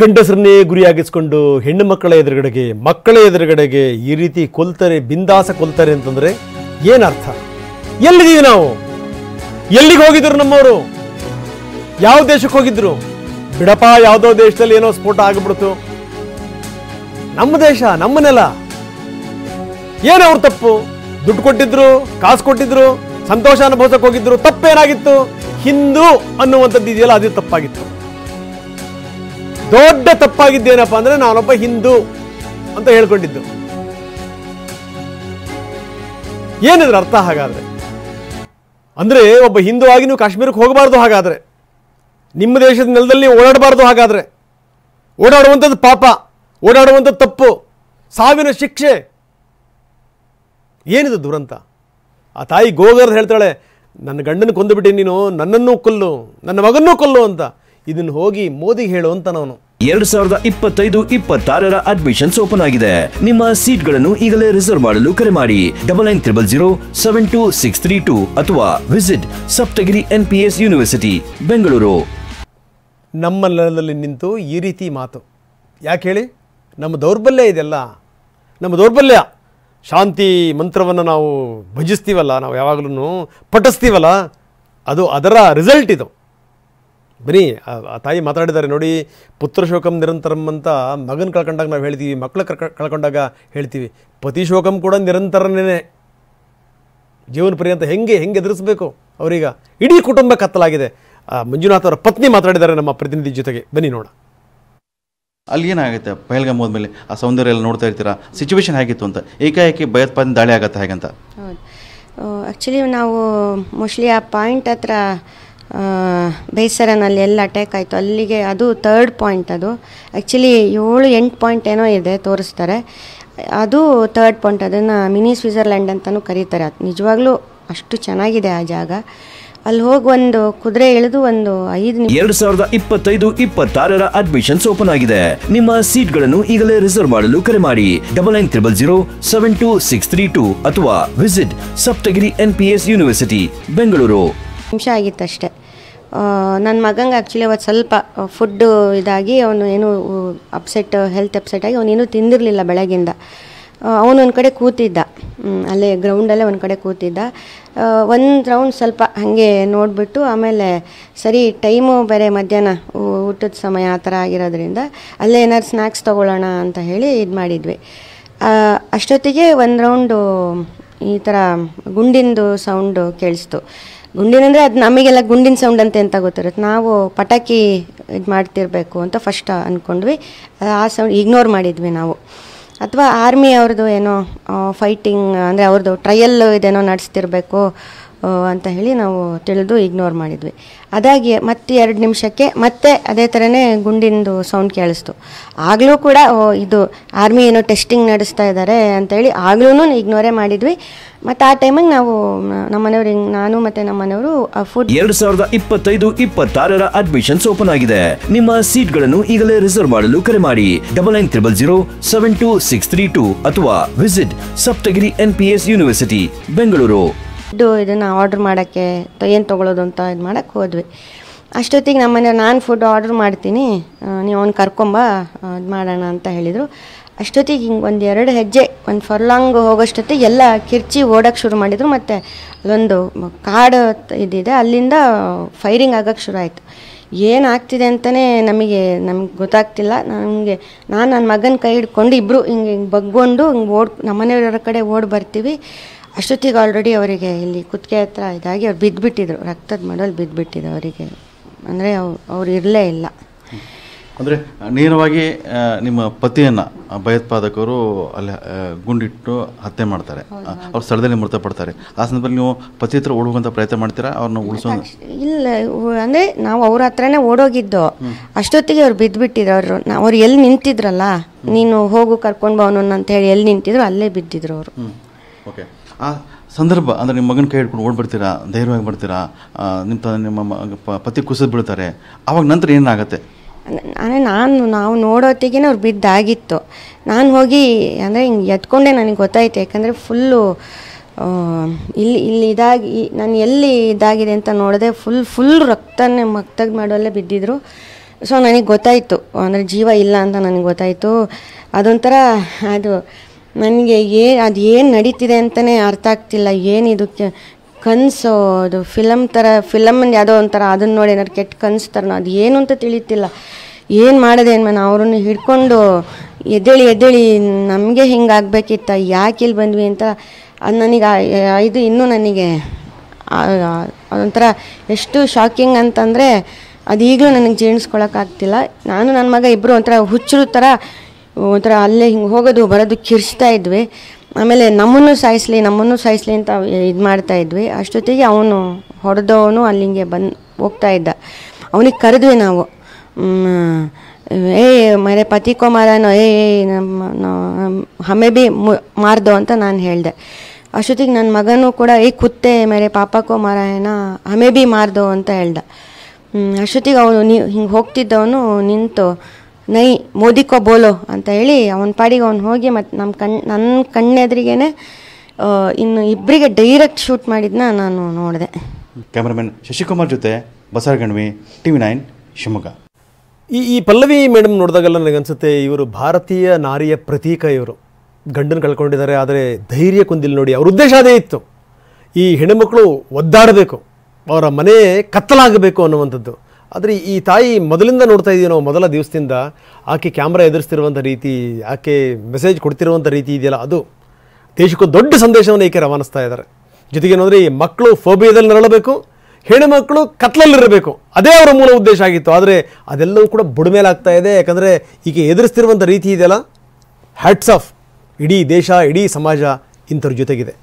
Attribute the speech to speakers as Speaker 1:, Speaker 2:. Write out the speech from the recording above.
Speaker 1: ಗಂಡಸರನ್ನೇ ಗುರಿಯಾಗಿಸ್ಕೊಂಡು ಹೆಣ್ಣು ಮಕ್ಕಳ ಎದುರುಗಡೆಗೆ ಮಕ್ಕಳ ಎದುರುಗಡೆಗೆ ಈ ರೀತಿ ಕೊಲ್ತಾರೆ, ಬಿಂದಾಸ ಕೊಲ್ತಾರೆ ಅಂತಂದ್ರೆ ಏನರ್ಥ? ಎಲ್ಲಿದ್ದೀವಿ ನಾವು? ಎಲ್ಲಿಗೆ ಹೋಗಿದ್ರು ನಮ್ಮವರು? ಯಾವ ದೇಶಕ್ಕೆ ಹೋಗಿದ್ರು? ಬಿಡಪ್ಪ, ಯಾವುದೋ ದೇಶದಲ್ಲಿ ಏನೋ ಸ್ಫೋಟ ಆಗಿಬಿಡ್ತು. ನಮ್ಮ ದೇಶ, ನಮ್ಮ ನೆಲ. ಏನವ್ರ ತಪ್ಪು? ದುಡ್ಡು ಕೊಟ್ಟಿದ್ರು, ಕಾಸು ಕೊಟ್ಟಿದ್ರು, ಸಂತೋಷ ಅನುಭವಿಸಕ್ಕೆ ಹೋಗಿದ್ರು. ತಪ್ಪೇನಾಗಿತ್ತು? ಹಿಂದೂ ಅನ್ನುವಂಥದ್ದು ಇದೆಯಲ್ಲ, ಅದೇ ತಪ್ಪಾಗಿತ್ತು. ದೊಡ್ಡ ತಪ್ಪಾಗಿದ್ದೇನಪ್ಪ ಅಂದ್ರೆ ನಾನೊಬ್ಬ ಹಿಂದೂ ಅಂತ ಹೇಳ್ಕೊಂಡಿದ್ದು. ಏನಿದ್ರ ಅರ್ಥ ಹಾಗಾದ್ರೆ? ಅಂದ್ರೆ ಒಬ್ಬ ಹಿಂದೂ ಆಗಿ ನೀವು ಕಾಶ್ಮೀರಕ್ಕೆ ಹೋಗಬಾರ್ದು, ಹಾಗಾದ್ರೆ ನಿಮ್ಮ ದೇಶದ ನೆಲದಲ್ಲಿ ಓಡಾಡಬಾರ್ದು, ಹಾಗಾದ್ರೆ ಓಡಾಡುವಂಥದ್ದು ಪಾಪ, ಓಡಾಡುವಂಥದ್ದು ತಪ್ಪು, ಸಾವಿನ ಶಿಕ್ಷೆ. ಏನಿದು ದುರಂತ? ಆ ತಾಯಿ ಗೋಗರ್ದು ಹೇಳ್ತಾಳೆ, ನನ್ನ ಗಂಡನ ಕೊಂದುಬಿಟ್ಟು ನೀನು ನನ್ನನ್ನೂ ಕೊಲ್ಲು, ನನ್ನ ಮಗನ್ನೂ ಕೊಲ್ಲು ಅಂತ. ಇದನ್ನು ಹೋಗಿ ಮೋದಿಗೆ ಹೇಳು ಅಂತ ನಾನು.
Speaker 2: 2025-26 ಅಡ್ಮಿಷನ್ಸ್ ಓಪನ್ ಆಗಿದೆ. ನಿಮ್ಮ ಸೀಟ್ಗಳನ್ನು ಈಗಲೇ ರಿಸರ್ವ್ ಮಾಡಲು ಕರೆ ಮಾಡಿ 9900072632 ಅಥವಾ visit Saptagiri NPS university Bengaluru.
Speaker 1: ನಮ್ಮ ನೆಲದಲ್ಲಿ ನಿಂತು ಈ ರೀತಿ ಮಾತು ಯಾಕೆ ಹೇಳಿ? ನಮ್ಮ ದೌರ್ಬಲ್ಯ ಇದೆಲ್ಲ, ನಮ್ಮ ದೌರ್ಬಲ್ಯ. ಶಾಂತಿ ಮಂತ್ರವನ್ನು ನಾವು ಭಜಿಸ್ತೀವಲ್ಲ, ನಾವು ಯಾವಾಗಲೂ ಪಠಿಸ್ತೀವಲ್ಲ, ಅದು ಅದರ ರಿಸಲ್ಟ್ ಇದು. ಬನ್ನಿ, ಆ ತಾಯಿ ಮಾತಾಡಿದ್ದಾರೆ ನೋಡಿ. ಪುತ್ರ ಶೋಕಂ ನಿರಂತರಂ ಅಂತ ಮಗನ ಕಳ್ಕೊಂಡಾಗ ನಾವು ಹೇಳ್ತೀವಿ, ಮಕ್ಕಳು ಕಳ್ಕೊಂಡಾಗ ಹೇಳ್ತೀವಿ. ಪತಿ ಶೋಕಂ ಕೂಡ ನಿರಂತರನೇ. ಜೀವನ ಪರ್ಯಂತ ಹೆಂಗೆ ಎದುರಿಸಬೇಕು ಅವರೀಗ? ಇಡೀ ಕುಟುಂಬ ಕತ್ತಲಾಗಿದೆ. ಮಂಜುನಾಥ್ ಅವರ ಪತ್ನಿ ಮಾತಾಡಿದ್ದಾರೆ ನಮ್ಮ ಪ್ರತಿನಿಧಿ ಜೊತೆಗೆ, ಬನ್ನಿ ನೋಡ.
Speaker 3: ಅಲ್ಲಿ ಏನಾಗುತ್ತೆ ಪಹಲ್ಗಾಮ್ ಹೋದ್ಮೇಲೆ ಆ ಸೌಂದರ್ಯ ಎಲ್ಲ ನೋಡ್ತಾ ಇರ್ತೀರಾ, ಸಿಚುವೇಶನ್ ಹೇಗಿತ್ತು ಅಂತ? ಏಕಾಏಕಿ ಭಯೋತ್ಪಾದನೆ ದಾಳಿ ಆಗುತ್ತೆ ಹೇಗಂತ?
Speaker 4: ಹೌದು, ಆ್ಯಕ್ಚುಲಿ ನಾವು ಮೋಸ್ಟ್ಲಿ ಆ ಪಾಯಿಂಟ್ ಹತ್ರ ಬೇಸರನಲ್ಲಿ ಎಲ್ಲ ಅಟ್ಯಾಕ್ ಆಯಿತು ಅಲ್ಲಿಗೆ. ಅದು 3rd ಪಾಯಿಂಟ್. ಅದು ಆ್ಯಕ್ಚುಲಿ 7-8 ಪಾಯಿಂಟ್ ಏನೋ ಇದೆ ತೋರಿಸ್ತಾರೆ. ಅದು 3rd ಪಾಯಿಂಟ್. ಅದನ್ನು ಮಿನಿ ಸ್ವಿಟ್ಜರ್ಲ್ಯಾಂಡ್ ಅಂತಲೂ ಕರೀತಾರೆ. ಅದು ನಿಜವಾಗ್ಲೂ ಅಷ್ಟು ಚೆನ್ನಾಗಿದೆ ಆ ಜಾಗ. ಅಲ್ಲಿ ಹೋಗಿ ಒಂದು ಕುದುರೆ ಇಳಿದು ಒಂದು 5 ನಿಮಿಷ.
Speaker 2: 2025-26 ಅಡ್ಮಿಷನ್ಸ್ ಓಪನ್ ಆಗಿದೆ. ನಿಮ್ಮ ಸೀಟ್ಗಳನ್ನು ಈಗಲೇ ರಿಸರ್ವ್ ಮಾಡಲು ಕರೆ ಮಾಡಿ 9900072632 ಅಥವಾ visit Saptagiri NPS university Bengaluru.
Speaker 4: ನಿಮಿಷ ಆಗಿತ್ತಷ್ಟೇ. ನನ್ನ ಮಗಂಗೆ ಆ್ಯಕ್ಚುಲಿ ಅವತ್ತು ಸ್ವಲ್ಪ ಫುಡ್ಡು ಇದಾಗಿ ಅವನು ಏನು ಹೆಲ್ತ್ ಅಪ್ಸೆಟ್ ಆಗಿ ಅವನೇನು ತಿಂದಿರಲಿಲ್ಲ ಬೆಳಗಿಂದ. ಅವನು ಒಂದು ಕಡೆ ಕೂತಿದ್ದ, ಅಲ್ಲೇ ಗ್ರೌಂಡಲ್ಲೇ ಒಂದು ಕಡೆ ಕೂತಿದ್ದ. ಒಂದು ರೌಂಡ್ ಸ್ವಲ್ಪ ಹಾಗೆ ನೋಡಿಬಿಟ್ಟು ಆಮೇಲೆ ಸರಿ ಟೈಮು ಬೇರೆ ಮಧ್ಯಾಹ್ನ ಊಟದ ಸಮಯ ಆ ಥರ ಆಗಿರೋದ್ರಿಂದ ಅಲ್ಲೇ ಏನಾದ್ರು ಸ್ನ್ಯಾಕ್ಸ್ ತೊಗೊಳ್ಳೋಣ ಅಂತ ಹೇಳಿ ಇದು ಮಾಡಿದ್ವಿ. ಅಷ್ಟೊತ್ತಿಗೆ ಒಂದು ರೌಂಡು ಈ ಥರ ಗುಂಡಿಂದು ಸೌಂಡು ಕೇಳಿಸ್ತು. ಗುಂಡಿನಂದರೆ ಅದು ನಮಗೆಲ್ಲ ಗುಂಡಿನ ಸೌಂಡ್ ಅಂತ ಗೊತ್ತಿರುತ್ತೆ. ನಾವು ಪಟಾಕಿ ಇದು ಮಾಡ್ತಿರ್ಬೇಕು ಅಂತ ಫಸ್ಟ್ ಅಂದ್ಕೊಂಡ್ವಿ. ಆ ಸೌಂಡ್ ಇಗ್ನೋರ್ ಮಾಡಿದ್ವಿ ನಾವು. ಅಥವಾ ಆರ್ಮಿ ಅವ್ರದ್ದು ಏನೋ ಫೈಟಿಂಗ್ ಅಂದರೆ ಅವ್ರದ್ದು ಟ್ರಯಲ್ ಇದೇನೋ ನಡೆಸ್ತಿರ್ಬೇಕು ಅಂತ ಹೇಳಿ ನಾವು ತಿಳಿದು ಇಗ್ನೋರ್ ಮಾಡಿದ್ವಿ. ಅದಾಗಿ ಮತ್ತೆ 2 ನಿಮಿಷಕ್ಕೆ ಮತ್ತೆ ಅದೇ ಥರನೇ ಗುಂಡಿಂದು ಸೌಂಡ್ ಕೇಳಿಸ್ತು. ಆಗಲೂ ಕೂಡ ಇದು ಆರ್ಮಿ ಏನೋ ಟೆಸ್ಟಿಂಗ್ ನಡೆಸ್ತಾ ಇದ್ದಾರೆ ಅಂತೇಳಿ ಆಗಲೂ ಇಗ್ನೋರೇ ಮಾಡಿದ್ವಿ. ಮತ್ತು ಆ ಟೈಮಿಗೆ ನಾವು ನಮ್ಮನೆಯವ್ರು, ನಾನು ಮತ್ತು ನಮ್ಮನೆಯವರು ಫುಡ್
Speaker 2: 2025-26 ಅಡ್ಮಿಷನ್ಸ್ ಓಪನ್ ಆಗಿದೆ. ನಿಮ್ಮ ಸೀಟ್ಗಳನ್ನು ಈಗಲೇ ರಿಸರ್ವ್ ಮಾಡಲು ಕರೆ ಮಾಡಿ 9900072632 ಅಥವಾ visit Saptagiri NPS university Bengaluru.
Speaker 4: ಇದನ್ನು ಆರ್ಡ್ರ್ ಮಾಡೋಕ್ಕೆ ಏನು ತೊಗೊಳೋದು ಅಂತ ಇದು ಮಾಡೋಕ್ಕೆ ಹೋದ್ವಿ. ಅಷ್ಟೊತ್ತಿಗೆ ನಮ್ಮನೆಯವ್ರು ನಾನು ಫುಡ್ ಆರ್ಡ್ರ್ ಮಾಡ್ತೀನಿ, ನೀವು ಅವ್ನು ಕರ್ಕೊಂಬ ಇದು ಮಾಡೋಣ ಅಂತ ಹೇಳಿದರು. ಅಷ್ಟೊತ್ತಿಗೆ ಹಿಂಗೆ 1-2 ಹೆಜ್ಜೆ ಒಂದು ಫರ್ಲಾಂಗ್ ಹೋಗೋಷ್ಟೊತ್ತಿಗೆ ಎಲ್ಲ ಕಿರ್ಚಿ ಓಡೋಕ್ಕೆ ಶುರು ಮಾಡಿದರು. ಮತ್ತು ಅಲ್ಲೊಂದು ಕಾಡು ಇದಿದೆ, ಅಲ್ಲಿಂದ ಫೈರಿಂಗ್ ಆಗೋಕ್ಕೆ ಶುರು ಆಯಿತು. ಏನಾಗ್ತಿದೆ ಅಂತಲೇ ನಮಗೆ ಗೊತ್ತಾಗ್ತಿಲ್ಲ. ನಾನು ನನ್ನ ಮಗನ ಕೈ ಹಿಡ್ಕೊಂಡು ಇಬ್ಬರು ಹಿಂಗೆ ಬಗ್ಗೊಂಡು ಹಿಂಗೆ ನಮ್ಮನೆಯವರ ಕಡೆ ಓಡಿ ಬರ್ತೀವಿ. ಅಷ್ಟೊತ್ತಿಗೆ ಆಲ್ರೆಡಿ ಅವರಿಗೆ ಇಲ್ಲಿ ಕುತ್ತಿಗೆ ಹತ್ರ ಇದಾಗಿ ಅವ್ರು ಬಿದ್ದುಬಿಟ್ಟಿದ್ರು, ರಕ್ತದ ಮಡಲು ಬಿದ್ದುಬಿಟ್ಟಿದ್ರು ಅವರಿಗೆ. ಅಂದರೆ ಅವ್ರು ಇರಲೇ ಇಲ್ಲ.
Speaker 3: ಅಂದರೆ ನೇರವಾಗಿ ನಿಮ್ಮ ಪತಿಯನ್ನು ಭಯೋತ್ಪಾದಕರು ಅಲ್ಲಿ ಗುಂಡಿಟ್ಟು ಹತ್ಯೆ ಮಾಡ್ತಾರೆ, ಅವ್ರು ಸ್ಥಳದಲ್ಲಿ ಮೃತಪಡ್ತಾರೆ. ಆ ಸಂದರ್ಭದಲ್ಲಿ ನೀವು ಪತಿ ಹತ್ರ ಓಡುವಂಥ ಪ್ರಯತ್ನ ಮಾಡ್ತೀರಾ ಅವ್ರನ್ನ ಉಳಿಸೋ?
Speaker 4: ಇಲ್ಲ, ಅಂದರೆ ನಾವು ಅವ್ರ ಹತ್ರನೇ ಓಡೋಗಿದ್ದು. ಅಷ್ಟೊತ್ತಿಗೆ ಅವ್ರು ಬಿದ್ದುಬಿಟ್ಟಿದ್ರು. ಅವ್ರು ಎಲ್ಲಿ ನಿಂತಿದ್ರಲ್ಲ, ನೀನು ಹೋಗು ಕರ್ಕೊಂಡು ಬಾ ಅವನನ್ನು ಅಂತ ಹೇಳಿ ಎಲ್ಲಿ ನಿಂತಿದ್ರು ಅಲ್ಲೇ ಬಿದ್ದಿದ್ರು ಅವರು.
Speaker 3: ಓಕೆ. ಆ ಸಂದರ್ಭ ಅಂದರೆ ನಿಮ್ಮ ಮಗನ ಕೈ ಹಿಡ್ಕೊಂಡು ಓಡ್ಬಿಡ್ತೀರಾ, ಧೈರ್ಯವಾಗಿ ಬರ್ತೀರಾ, ನಿಮ್ಮ ಪತಿ ಕುಸಿದು ಬಿಡ್ತಾರೆ, ಆವಾಗ ನಂತರ ಏನಾಗುತ್ತೆ?
Speaker 4: ಅಂದರೆ ನಾವು ನೋಡೋತ್ತಿಗೆ ಅವ್ರು ಬಿದ್ದಾಗಿತ್ತು. ನಾನು ಹೋಗಿ ಅಂದರೆ ಹಿಂಗೆ ಎತ್ಕೊಂಡೆ, ನನಗೆ ಗೊತ್ತಾಯ್ತು. ಯಾಕಂದರೆ ಫುಲ್ಲು ಇಲ್ಲಿ ನಾನು ಎಲ್ಲಿ ಇದಾಗಿದೆ ಅಂತ ನೋಡಿದೆ, ಫುಲ್ ರಕ್ತನೇ ಮಕ್ತಗ್ ಮಾಡೋಲ್ಲೇ ಬಿದ್ದಿದ್ರು. ಸೊ ನನಗೆ ಗೊತ್ತಾಯಿತು, ಅಂದರೆ ಜೀವ ಇಲ್ಲ ಅಂತ ನನಗೆ ಗೊತ್ತಾಯಿತು. ಅದೊಂಥರ ಅದು ನನಗೆ ಅದು ಏನು ನಡೀತಿದೆ ಅಂತಲೇ ಅರ್ಥ ಆಗ್ತಿಲ್ಲ. ಏನಿದು ಕನಸು, ಅದು ಫಿಲಮಲ್ಲಿ ಯಾವುದೋ ಒಂಥರ ಅದನ್ನು ನೋಡಿ ಏನಾದ್ರು ಕೆಟ್ಟ ಕನಸು ಥರನೋ ಅದು ಏನು ಅಂತ ತಿಳಿತಿಲ್ಲ. ಏನು ಮಾಡಿದೆ ನಾನು ಅವ್ರನ್ನ ಹಿಡ್ಕೊಂಡು ಎದ್ದೇಳಿ ನಮಗೆ ಹಿಂಗಾಗಬೇಕಿತ್ತ, ಯಾಕೆ ಇಲ್ಲಿ ಬಂದ್ವಿ ಅಂತ ಅದು ನನಗೆ ಇದು ಇನ್ನೂ ನನಗೆ ಅದೊಂಥರ ಎಷ್ಟು ಶಾಕಿಂಗ್ ಅಂತಂದರೆ ಅದು ಈಗಲೂ ನನಗೆ ಜೀರ್ಣಿಸ್ಕೊಳಕ್ಕಾಗ್ತಿಲ್ಲ. ನಾನು ನನ್ನ ಮಗ ಇಬ್ಬರು ಒಂಥರ ಹುಚ್ಚರು ಥರ ಒಂಥರ ಅಲ್ಲೇ ಹಿಂಗೆ ಹೋಗೋದು ಬರೋದು ಕಿರ್ಚ್ತಾ ಇದ್ವಿ. ಆಮೇಲೆ ನಮ್ಮನ್ನು ಸಾಯಿಸ್ಲಿ ಅಂತ ಇದು ಮಾಡ್ತಾಯಿದ್ವಿ. ಅಷ್ಟೊತ್ತಿಗೆ ಅವನು ಹೊಡೆದವನು ಅಲ್ಲಿಗೆ ಹೋಗ್ತಾ ಇದ್ದ. ಅವನಿಗೆ ಕರೆದ್ವಿ ನಾವು, ಮೇರೆ ಪತಿ ಕೋ ಮಾರನೋ ಹಮೆ ಬಿ ಮಾರ್ದೋ ಅಂತ ನಾನು ಹೇಳಿದೆ. ಅಷ್ಟೊತ್ತಿಗೆ ನನ್ನ ಮಗನೂ ಕೂಡ ಕುತ್ತೆ ಮೇರೆ ಪಾಪಕ್ಕೋ ಮಾರ ಏನೋ ಹಮೆ ಬಿ ಮಾರ್ದೋ ಅಂತ ಹೇಳ್ದ. ಅಷ್ಟೊತ್ತಿಗೆ ಅವನು ಹಿಂಗೆ ಹೋಗ್ತಿದ್ದವನು ನಿಂತು ನೈ ಮೋದಿಕೋ ಬೋಲೋ ಅಂತ ಹೇಳಿ ಅವನ ಪಾಡಿಗೆ ಅವ್ನು ಹೋಗಿ ಮತ್ತು ನನ್ನ ಕಣ್ಣೆದ್ರಿಗೇನೆ ಇನ್ನು ಇಬ್ಬರಿಗೆ ಡೈರೆಕ್ಟ್ ಶೂಟ್ ಮಾಡಿದ್ನ ನಾನು ನೋಡಿದೆ.
Speaker 3: ಕ್ಯಾಮ್ರಾಮನ್ ಶಶಿಕುಮಾರ್ ಜೊತೆ ಬಸವಗಣ್ವಿ, TV9 ಶಿವಮೊಗ್ಗ.
Speaker 1: ಈ ಪಲ್ಲವಿ ಮೇಡಮ್ ನೋಡಿದಾಗೆಲ್ಲ ನನಗನ್ಸುತ್ತೆ ಇವರು ಭಾರತೀಯ ನಾರಿಯ ಪ್ರತೀಕ. ಇವರು ಗಂಡನ ಕಳ್ಕೊಂಡಿದ್ದಾರೆ, ಆದರೆ ಧೈರ್ಯ ಕುಂದಿಲ್ಲ ನೋಡಿ. ಅವ್ರ ಉದ್ದೇಶ ಅದೇ ಇತ್ತು, ಈ ಹೆಣ್ಣುಮಕ್ಕಳು ಒದ್ದಾಡಬೇಕು, ಅವರ ಮನೆ ಕತ್ತಲಾಗಬೇಕು ಅನ್ನುವಂಥದ್ದು. ಆದರೆ ಈ ತಾಯಿ ಮೊದಲಿಂದ ನೋಡ್ತಾ ಇದ್ದೀವಿ ನಾವು, ಮೊದಲ ದಿವಸದಿಂದ ಆಕೆ ಕ್ಯಾಮ್ರಾ ಎದುರಿಸ್ತಿರುವಂಥ ರೀತಿ, ಆಕೆ ಮೆಸೇಜ್ ಕೊಡ್ತಿರುವಂಥ ರೀತಿ ಇದೆಯಲ್ಲ, ಅದು ದೇಶಕ್ಕೊಂದು ದೊಡ್ಡ ಸಂದೇಶವನ್ನು ಈಕೆ ರವಾನಿಸ್ತಾ ಇದ್ದಾರೆ. ಜೊತೆಗೆ ಏನಂದರೆ ಈ ಮಕ್ಕಳು ಫೋಬಿಯಾದಲ್ಲಿ ನರಳಬೇಕು, ಹೆಣ್ಣುಮಕ್ಕಳು ಕತ್ಲಲ್ಲಿರಬೇಕು, ಅದೇ ಅವರ ಮೂಲ ಉದ್ದೇಶ ಆಗಿತ್ತು. ಆದರೆ ಅದೆಲ್ಲವೂ ಕೂಡ ಬುಡಮೇಲಾಗ್ತಾ ಇದೆ. ಯಾಕಂದರೆ ಈಕೆ ಎದುರಿಸ್ತಿರುವಂಥ ರೀತಿ ಇದೆಯಲ್ಲ, ಹ್ಯಾಟ್ಸ್ ಆಫ್. ಇಡೀ ದೇಶ, ಇಡೀ ಸಮಾಜ ಇಂಥವ್ರ ಜೊತೆಗಿದೆ.